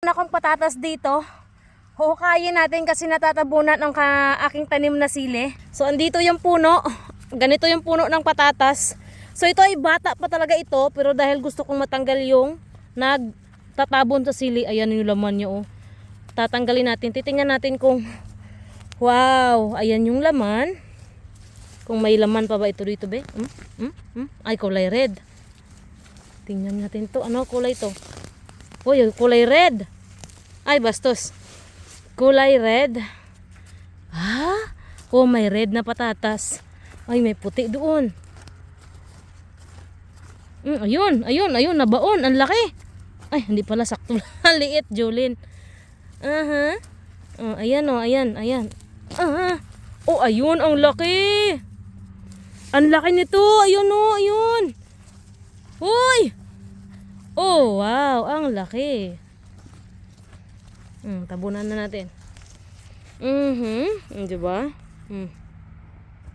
Akong patatas dito. Huhukayin natin kasi natatabunan ang aking tanim na sili. So andito yung puno. Ganito yung puno ng patatas. So ito ay bata pa talaga ito, pero dahil gusto kong matanggal yung nagtatabon sa sili, ayan yung laman niya oh. Tatanggalin natin. Titingnan natin kung wow, ayan yung laman. Kung may laman pa ba ito dito, be? Ay, kulay red. Tingnan natin to. Ano kulay to? Uy, kulay red. Ay, bastos. Kulay red. Ha? Oh, may red na patatas. Ay, may puti doon. Ayun, nabaon. Ang laki. Ay, hindi pala sakto. Liit, Jolene. Ayan. Oh, ayun, ang laki. Ang laki nito. Ayun. Uy! Oh, wow, ang laki. Tabunan na natin. Diba?